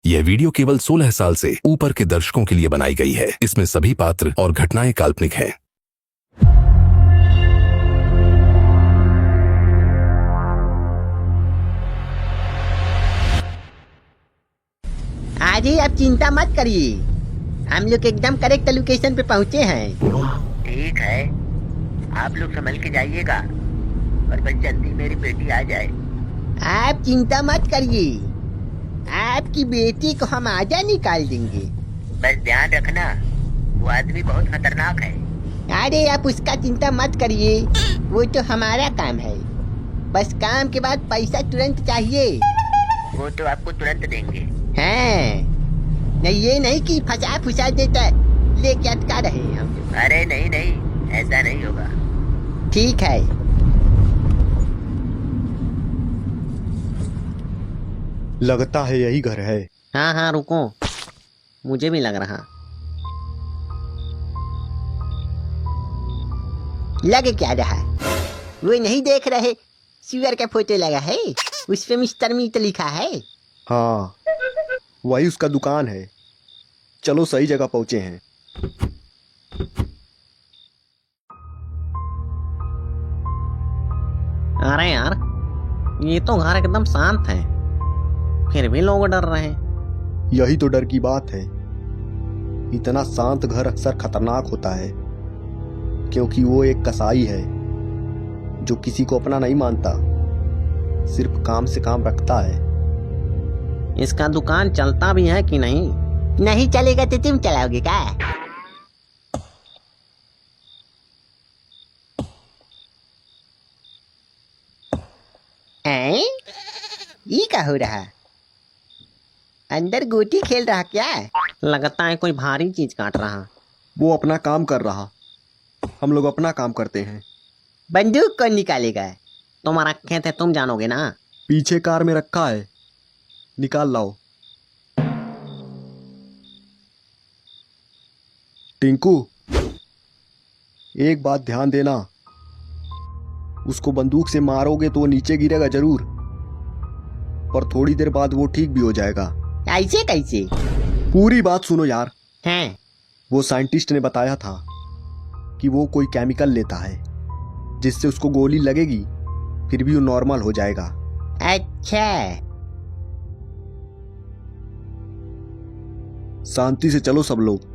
यह वीडियो केवल 16 साल से ऊपर के दर्शकों के लिए बनाई गई है। इसमें सभी पात्र और घटनाएं काल्पनिक हैं। आजी आप चिंता मत करिए, हम लोग एकदम करेक्ट लोकेशन पे पहुँचे हैं। ठीक है, आप लोग संभल के जाइएगा और बस जल्दी मेरी बेटी आ जाए। आप चिंता मत करिए, आपकी बेटी को हम आजा निकाल देंगे। बस ध्यान रखना, वो आदमी बहुत खतरनाक है। अरे आप उसका चिंता मत करिए, वो तो हमारा काम है। बस काम के बाद पैसा तुरंत चाहिए। वो तो आपको तुरंत देंगे। हैं, नहीं ये नहीं कि फंसा फुसा देता लेके अटका रहे हम। अरे नहीं नहीं, ऐसा नहीं होगा। ठीक है। लगता है यही घर है। हाँ हाँ रुको, मुझे भी लग रहा। लग क्या रहा? वो नहीं देख रहे, सुअर का फोटो लगा है, उस पे मिस्टर मीट लिखा है। हाँ, वही उसका दुकान है। चलो सही जगह पहुंचे हैं। अरे यार, ये तो घर एकदम शांत है, फिर भी लोग डर रहे हैं। यही तो डर की बात है। इतना शांत घर अक्सर खतरनाक होता है, क्योंकि वो एक कसाई है जो किसी को अपना नहीं मानता, सिर्फ काम से काम रखता है। इसका दुकान चलता भी है कि नहीं? नहीं चलेगा तो तुम चलाओगे क्या? हैं? ये क्या हो रहा? अंदर गोटी खेल रहा क्या? लगता है कोई भारी चीज काट रहा। वो अपना काम कर रहा, हम लोग अपना काम करते हैं। बंदूक कौन निकालेगा? तुम रखे थे, तुम जानोगे ना। पीछे कार में रखा है, निकाल लाओ। टिंकू, एक बात ध्यान देना, उसको बंदूक से मारोगे तो वो नीचे गिरेगा जरूर, पर थोड़ी देर बाद वो ठीक भी हो जाएगा। ऐसे कैसे? पूरी बात सुनो यार। हैं? वो साइंटिस्ट ने बताया था कि वो कोई केमिकल लेता है जिससे उसको गोली लगेगी फिर भी वो नॉर्मल हो जाएगा। अच्छा, शांति से चलो सब लोग।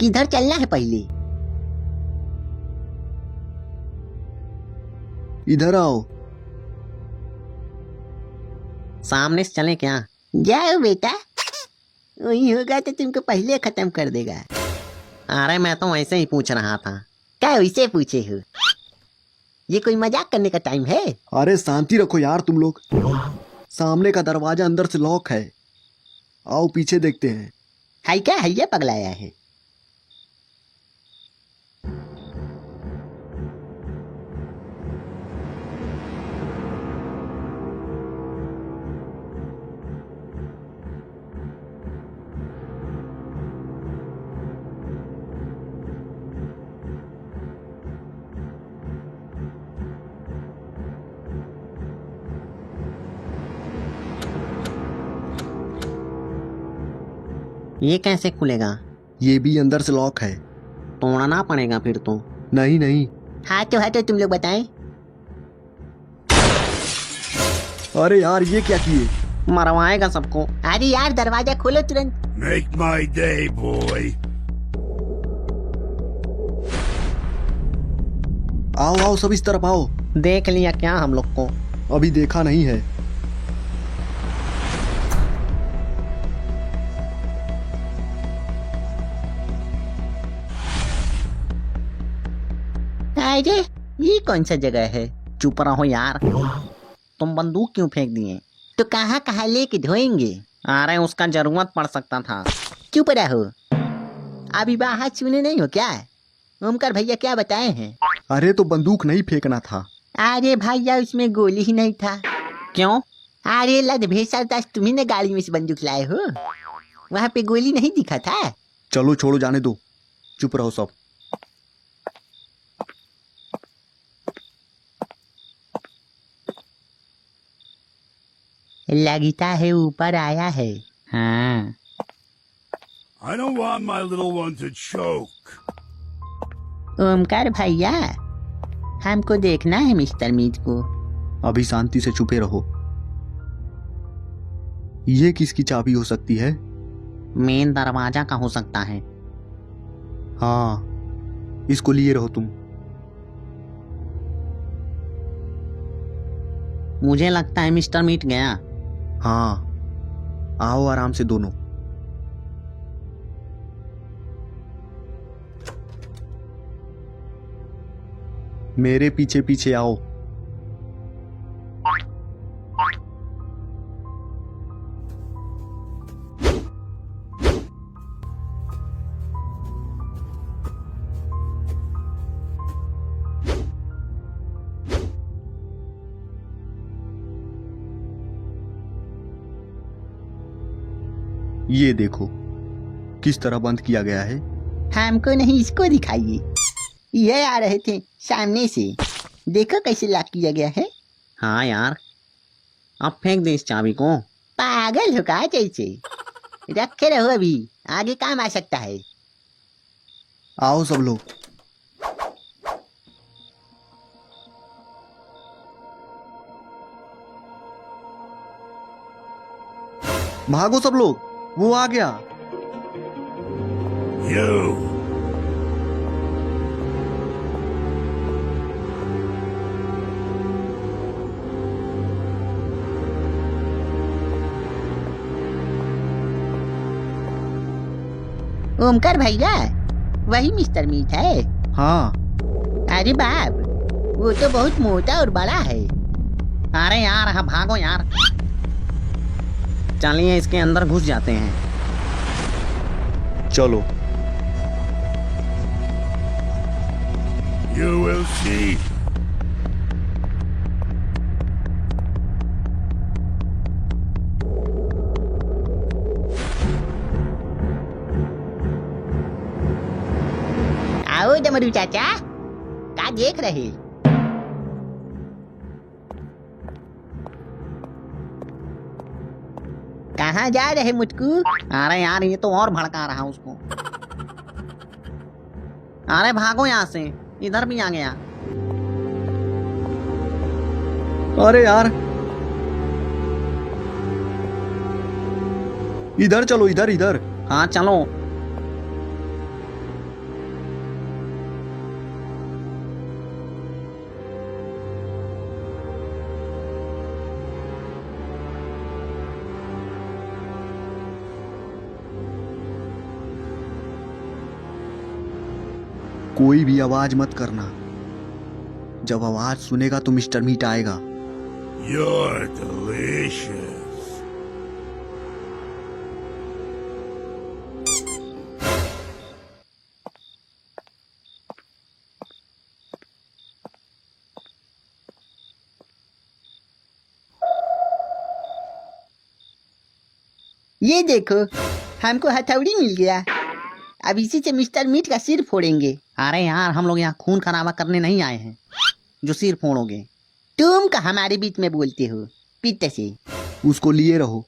किधर चलना है पहले? इधर आओ। सामने से चले क्या? जाओ बेटा, वही होगा तो तुमको पहले खत्म कर देगा। अरे मैं तो वैसे ही पूछ रहा था। क्या वैसे पूछे हो? ये कोई मजाक करने का टाइम है? अरे शांति रखो यार तुम लोग। सामने का दरवाजा अंदर से लॉक है, आओ पीछे देखते हैं। है क्या? है ये पगलाया है? ये कैसे खुलेगा? ये भी अंदर से लॉक है। तोड़ना पड़ेगा फिर तो। नहीं नहीं। हाँ तो तुम लोग बताएं। अरे यार ये क्या किए? मरवाएगा सबको। अरे यार दरवाजा खोलो तुरंत। Make my day, boy. आओ आओ सब इस तरफ आओ। देख लिया क्या हम लोग को? अभी देखा नहीं है। अरे ये कौन सा जगह है? चुप रहो यार, तुम बंदूक क्यों फेंक दिए? तो कहाँ कहाँ लेके धोएंगे? अरे उसका जरूरत पड़ सकता था। चुप रहो, अभी बाहर सुने नहीं हो क्या? ओमकार भैया क्या बताए हैं? अरे तो बंदूक नहीं फेंकना था। अरे भैया उसमें गोली ही नहीं था। क्यों? अरे लद भेसा दास, तुम्ही ने गाड़ी में से बंदूक लाए हो, वहाँ पे गोली नहीं दिखा था। चलो छोड़ो जाने दो, चुप रहो सब। लगता है ऊपर आया है। हाँ। I don't want my little one to choke. Omkar भैया, हमको देखना है मिस्टर मीट को। अभी शांति से चुपे रहो। ये किसकी चाबी हो सकती है? मेन दरवाजा का हो सकता है। हाँ, इसको लिए रहो तुम। मुझे लगता है मिस्टर मीट गया। हाँ, आओ आराम से दोनों। मेरे पीछे पीछे आओ। ये देखो किस तरह बंद किया गया है। हमको नहीं, इसको दिखाइए। ये आ रहे थे सामने से, देखो कैसे लॉक किया गया है। हाँ यार, अब फेंक दे इस चाबी को। पागल हो का? जैसे रखे रहो, अभी आगे काम आ सकता है। आओ सब लोग। भागो सब लोग, वो आ गया। You. ओमकार भैया, वही मिस्टर मीट है? हाँ, अरे बाप, वो तो बहुत मोटा और बड़ा है। अरे यार, हाँ भागो यार। चलिए इसके अंदर घुस जाते हैं। चलो। You will see. आओ डमरू चाचा, क्या देख रहे? कहाँ जा रहे मुझको? अरे यार, ये तो और भड़का रहा उसको। अरे भागो यहाँ से, इधर भी आ गया। अरे यार, इधर चलो, इधर इधर। हाँ चलो। कोई भी आवाज मत करना। जब आवाज सुनेगा तो मिस्टर मीट आएगा। You're delicious. ये देखो, हमको हथौड़ी मिल गया। अब इसी से मिस्टर मीट का सिर फोड़ेंगे। अरे यार, हम लोग यहाँ खून खराबा करने नहीं आए हैं जो सिर फोड़ोगे। तुम का हमारे बीच में बोलते हो, पीते से। उसको लिए रहो,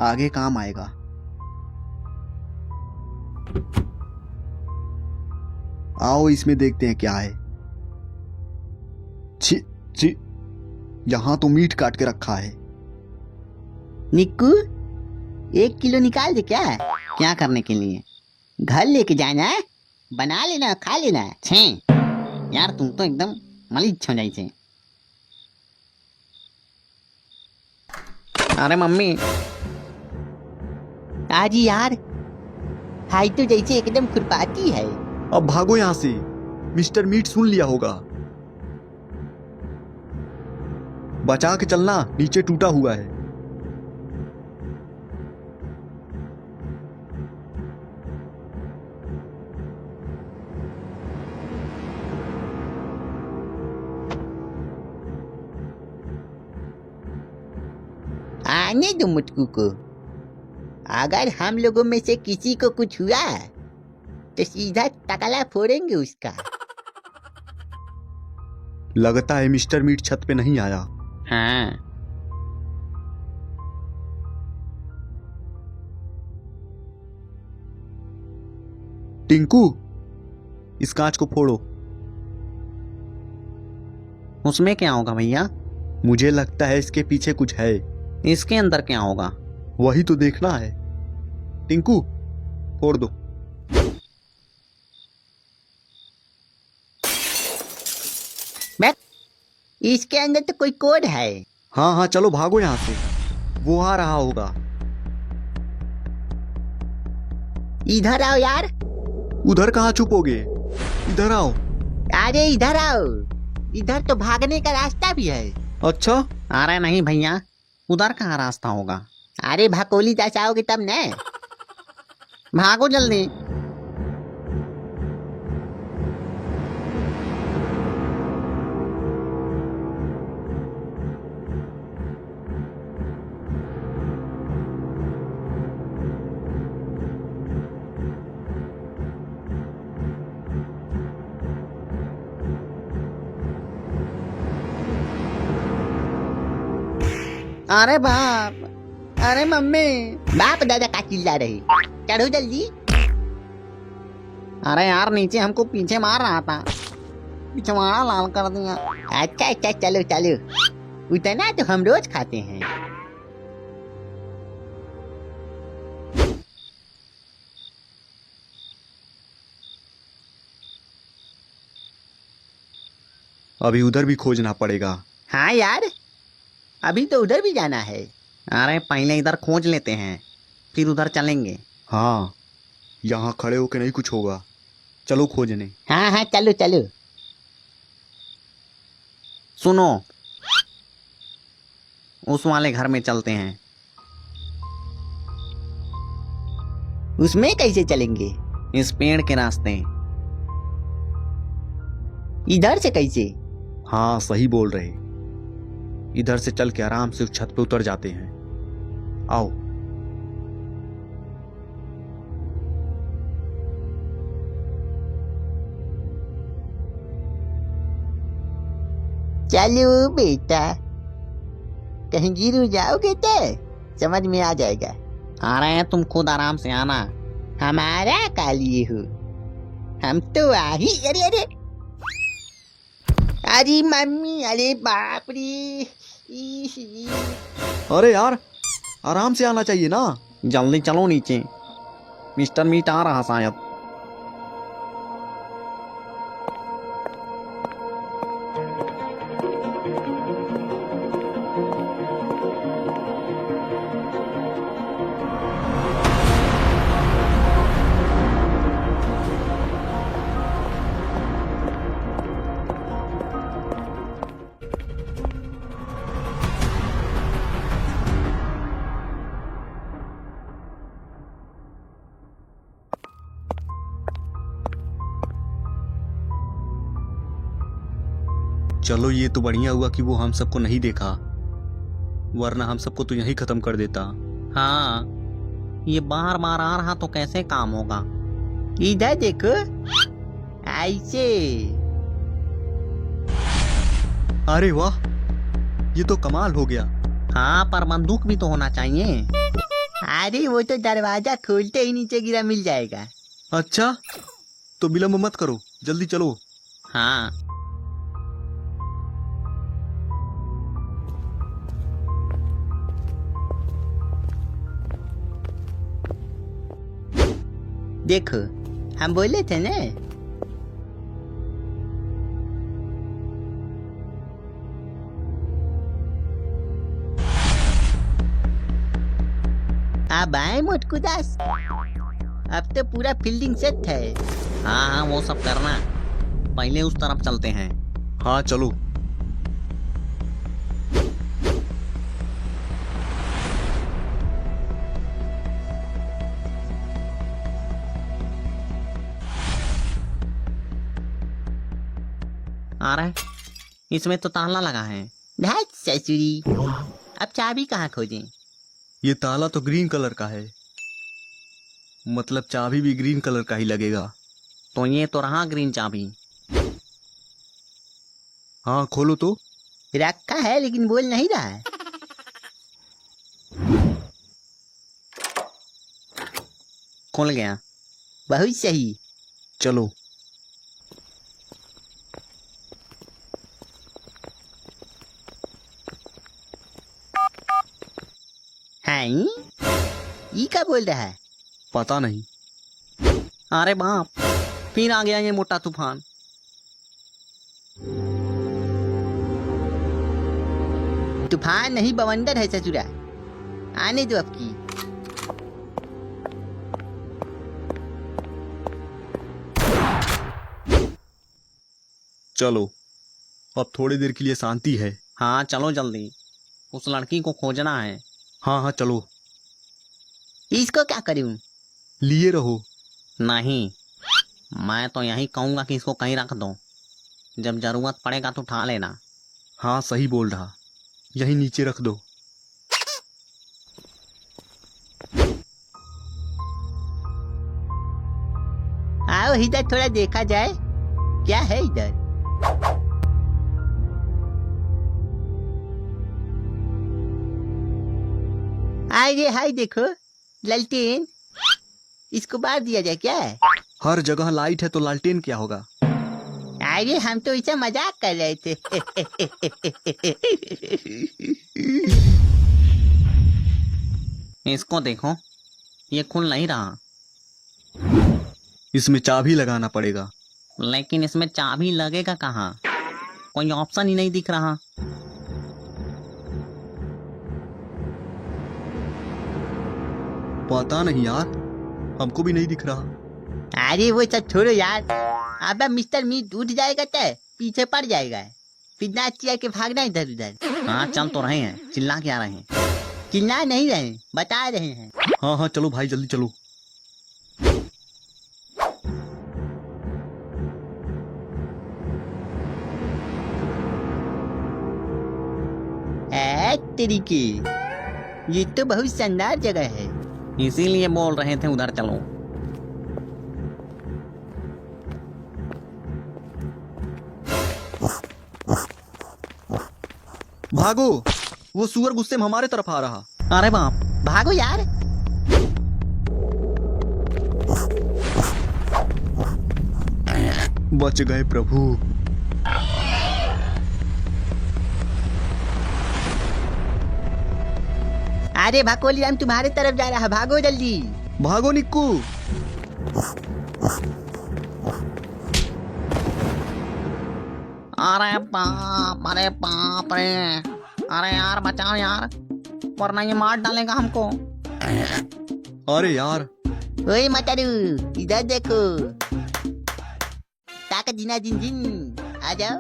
आगे काम आएगा। आओ इसमें देखते हैं क्या है। छी छी, यहाँ तो मीट काट के रखा है। निक्कू, 1 किलो निकाल दे। क्या करने के लिए? घर लेके जाना है, बना लेना, खा लेना। छे यार, तुम तो एकदम मलिच हो जाइए। अरे मम्मी, आज यार हाई तो जैसे एकदम खुरपाती है। अब भागो यहाँ से, मिस्टर मीट सुन लिया होगा। बचा के चलना, नीचे टूटा हुआ है। आने दो मुटकू को। अगर हम लोगों में से किसी को कुछ हुआ तो सीधा टकला फोड़ेंगे उसका। लगता है मिस्टर मीट छत पे नहीं आया। हाँ, टिंकू, इस कांच को फोड़ो। उसमें क्या होगा भैया? मुझे लगता है इसके पीछे कुछ है। इसके अंदर क्या होगा? वही तो देखना है। टिंकू, फोड़ दो। इसके अंदर तो कोई कोड है। हाँ हाँ, चलो भागो यहाँ से, वो आ रहा होगा। इधर आओ यार। उधर कहाँ छुपोगे, इधर आओ। अरे इधर आओ, इधर तो भागने का रास्ता भी है। अच्छा, अरे नहीं भैया, उधर कहाँ रास्ता होगा? अरे भकोली जैसे आओगे तब न, भागो जल्दी। अरे बाप, अरे मम्मी, बाप दादा का चिल्ला रही, चढ़ो जल्दी। अरे यार नीचे हमको पीछे मार रहा था, पिछवाड़ा लाल कर दिया। अच्छा अच्छा, चलो चलो, उतना तो हम रोज खाते हैं। अभी उधर भी खोजना पड़ेगा। हाँ यार, अभी तो उधर भी जाना है। अरे पहले इधर खोज लेते हैं, फिर उधर चलेंगे। हाँ, यहाँ खड़े होके नहीं कुछ होगा, चलो खोजने। हाँ हाँ, चलो चलो। सुनो, उस वाले घर में चलते हैं। उसमें कैसे चलेंगे? इस पेड़ के रास्ते। इधर से कैसे? हाँ सही बोल रहे, इधर से चल के आराम से उस छत पे उतर जाते हैं। आओ। चलो बेटा, कहीं गिर जाओगे तो समझ में आ जाएगा। आ रहे हैं, तुम खुद आराम से आना, हमारा का लिए हो, हम तो आ ही। अरे अरे अरे मम्मी, अरे बाप रे। अरे यार, आराम से आना चाहिए ना। जल्दी चलो नीचे, मिस्टर मीट आ रहा शायद। चलो, ये तो बढ़िया हुआ कि वो हम सबको नहीं देखा, वरना हम सबको तो यहीं खत्म कर देता। हाँ, ये बार बार आ रहा तो कैसे काम होगा। इधर देखो, ऐसे। अरे वाह, ये तो कमाल हो गया। हाँ, पर बंदूक भी तो होना चाहिए। अरे वो तो दरवाजा खोलते ही नीचे गिरा मिल जाएगा। अच्छा, तो विलंब मत करो, जल्दी चलो। हाँ, देखो, हम बोले थे ना। अब आए मोटकू दास, अब तो पूरा फील्डिंग सेट है। हाँ हाँ, वो सब करना, पहले उस तरफ चलते हैं। हाँ चलो। आ रहा है, इसमें तो ताला लगा है। ससुरी, अब चाबी कहाँ खोजें? ये ताला तो ग्रीन कलर का है, मतलब चाबी भी ग्रीन कलर का ही लगेगा। तो ये तो रहा ग्रीन चाबी। हाँ खोलो तो। रखा है लेकिन बोल नहीं रहा है। खुल गया, बहुत सही। चलो। हैं? ये क्या बोल रहा है? पता नहीं। अरे बाप, फिर आ गया ये मोटा तूफान। तूफान नहीं, बवंडर है ससुरा। आने दो अब की। चलो, अब थोड़ी देर के लिए शांति है। हाँ चलो जल्दी, उस लड़की को खोजना है। हाँ हाँ चलो। इसको क्या करूं? लिए रहो। नहीं, मैं तो यही कहूंगा कि इसको कहीं रख दो, जब जरूरत पड़ेगा तो उठा लेना। हाँ सही बोल रहा, यही नीचे रख दो। आओ इधर थोड़ा देखा जाए, क्या है इधर। आइए, हाय देखो लालटेन, इसको बाहर दिया जाए क्या? हर जगह लाइट है तो लालटेन क्या होगा? अरे हम तो इसे मजाक कर रहे थे। इसको देखो, ये खुल नहीं रहा। इसमें चाबी लगाना पड़ेगा। लेकिन इसमें चाबी लगेगा कहाँ? कोई ऑप्शन ही नहीं दिख रहा। पता नहीं यार, हमको भी नहीं दिख रहा। अरे वो सब छोड़ो यार। अब मिस्टर मीट उठ जाएगा तो पीछे पड़ जाएगा, फिर नाच चिल्ला के भागना इधर उधर। हाँ चल तो रहे हैं, चिल्ला के आ रहे हैं। चिल्ला नहीं रहे, बता रहे हैं। हाँ हाँ चलो भाई, जल्दी चलो। तेरी की, ये तो बहुत शानदार जगह है, इसीलिए बोल रहे थे उधर चलो। भागो, वो सुअर गुस्से में हमारे तरफ आ रहा। अरे बाप, भागो यार। बच गए प्रभु। अरे भाकोली, हम तुम्हारे तरफ जा रहा है, भागो जल्दी। भागो निक्कू। अरे बाप रे। अरे यार बचाओ यार, वरना ये मार डालेगा हमको। अरे यार, ओए मतारू, इधर देखो। ताकत जिना जिन जिन, आ जाओ।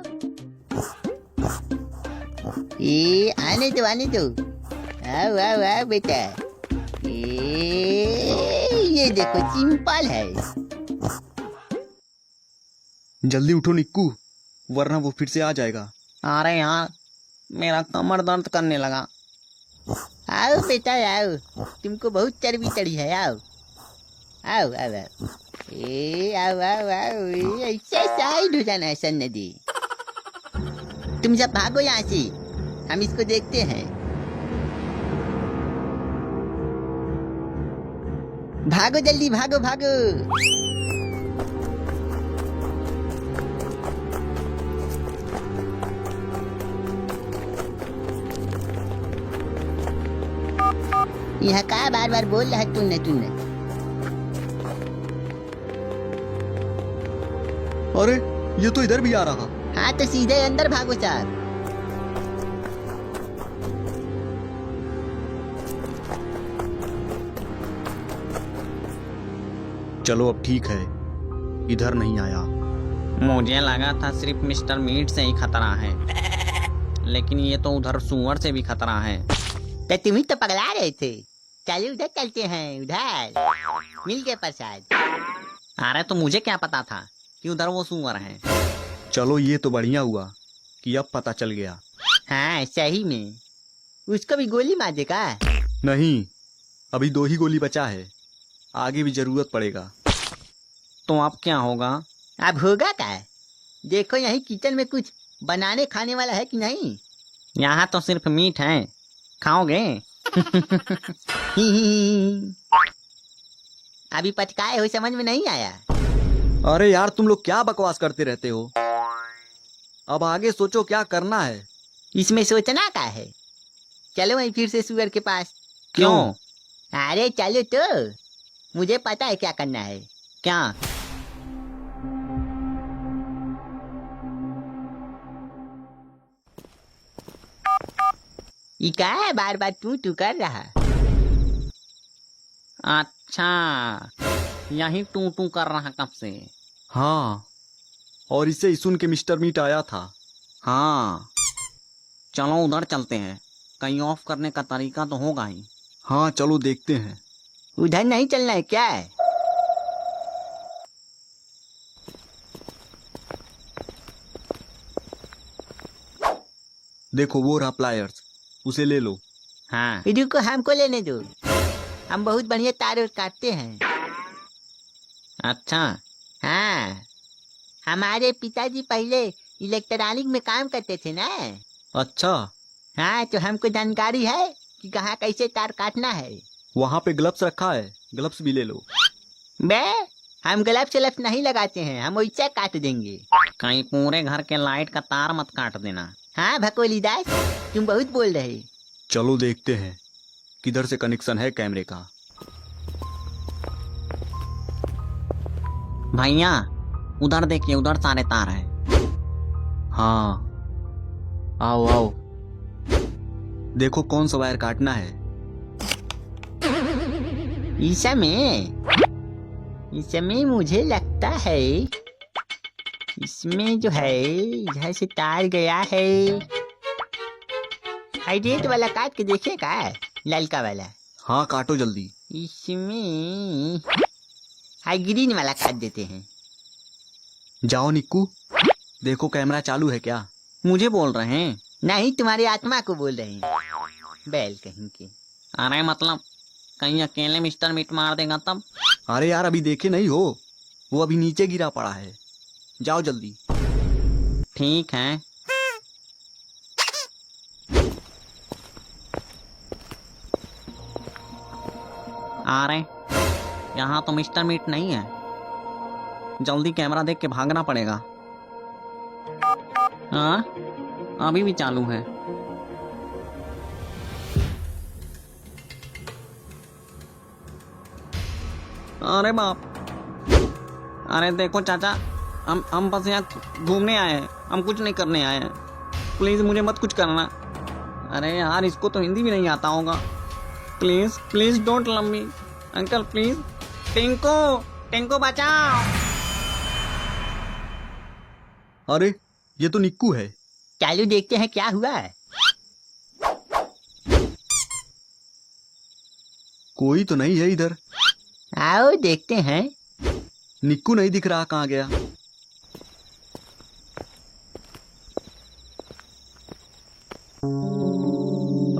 आने दो। आओ आओ आओ बेटा। ये देखो सिंपल है। जल्दी उठो निक्कू, वरना वो फिर से आ जाएगा। अरे यार, मेरा कमर दर्द करने लगा। आओ बेटा आओ, तुमको बहुत चर्बी चढ़ी है। आओ आओ आओ आओ। आओ आओ आओ, ऐसे साइड हो जाना है सन्नदी। तुम सब भागो यहाँ से, हम इसको देखते हैं। भागो जल्दी, भागो भागो। यहाँ का बार बार बोल रहा है तूने। अरे ये तो इधर भी आ रहा। हाँ तो सीधे अंदर भागो चार। चलो अब ठीक है, इधर नहीं आया। मुझे लगा था सिर्फ मिस्टर मीट से ही खतरा है, लेकिन ये तो उधर सुअर से भी खतरा है। तो तुम ही तो पगला रहे थे। चलिए उधर चलते हैं, उधर मिल गए प्रसाद। अरे तो मुझे क्या पता था कि उधर वो सुअर है। चलो ये तो बढ़िया हुआ कि अब पता चल गया। हाँ सही में, उसको भी गोली मार देगा। नहीं, अभी 2 ही गोली बचा है, आगे भी जरूरत पड़ेगा। तो अब क्या होगा? अब होगा क्या? देखो यही किचन में कुछ बनाने खाने वाला है कि नहीं। यहाँ तो सिर्फ मीट है, खाओगे? अभी पटकाए हो, समझ में नहीं आया। अरे यार तुम लोग क्या बकवास करते रहते हो। अब आगे सोचो क्या करना है। इसमें सोचना का है। चलो वहीं फिर से सुअर के पास। क्यों? अरे चलो तो, मुझे पता है क्या करना है। क्या? ये क्या है बार बार तू कर रहा? अच्छा, यही तू कर रहा कब से? हाँ, और इसे ही सुन के मिस्टर मीट आया था। हाँ, चलो उधर चलते हैं। कहीं ऑफ करने का तरीका तो होगा ही। हाँ चलो देखते हैं। उधर नहीं चलना है क्या है? देखो वो रहा प्लायर्स, उसे ले लो। हाँ, रुको हमको लेने दो। हम बहुत बढ़िया तार काटते हैं। अच्छा, हाँ, हमारे पिताजी पहले इलेक्ट्रॉनिक में काम करते थे ना। अच्छा, हाँ, तो हमको जानकारी है कि कहाँ कैसे तार काटना है। वहाँ पे ग्लव्स रखा है, ग्लव्स भी ले लो। बे, हम ग्लव्स व्लव्स नहीं लगाते हैं, हम वैसे काट देंगे। कहीं पूरे घर के लाइट का तार मत काट देना। हाँ भकोली दास, तुम बहुत बोल रहे। चलो देखते हैं किधर से कनेक्शन है कैमरे का। भैया उधर देखिए, उधर सारे तार हैं। हाँ, आओ आओ, देखो कौन सा वायर काटना है। इसमें मुझे लगता है इसमें जो है इधर से तार गया है। हाइड्रेट वाला काट के देखेगा, ललका वाला। हाँ काटो जल्दी। इसमें हाई ग्रीन वाला काट देते हैं। जाओ निक्कू, देखो कैमरा चालू है क्या। मुझे बोल रहे हैं? नहीं, तुम्हारी आत्मा को बोल रहे हैं। बैल कहीं के। अरे मतलब कहीं अकेले मिस्टर मीट मार देगा तब? अरे यार अभी देखे नहीं हो, वो अभी नीचे गिरा पड़ा है। जाओ जल्दी। ठीक है। आ रहे, यहाँ तो मिस्टर मीट नहीं है। जल्दी कैमरा देख के भागना पड़ेगा। हाँ, अभी भी चालू है। अरे बाप, अरे देखो चाचा, हम बस यहाँ घूमने आए हैं, हम कुछ नहीं करने आए हैं। प्लीज मुझे मत कुछ करना। अरे यार इसको तो हिंदी भी नहीं आता होगा। Please please don't love me uncle, please. Tinko, Tinko बचाओ। अरे ये तो निक्कू है। चालू देखते हैं क्या हुआ है। कोई तो नहीं है इधर। आओ देखते हैं। निक्कू नहीं दिख रहा, कहाँ गया।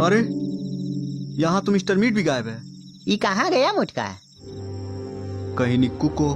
अरे यहाँ तो मिस्टर मीट भी गायब है। ये कहाँ गया मुटका? कहीं निक्कू को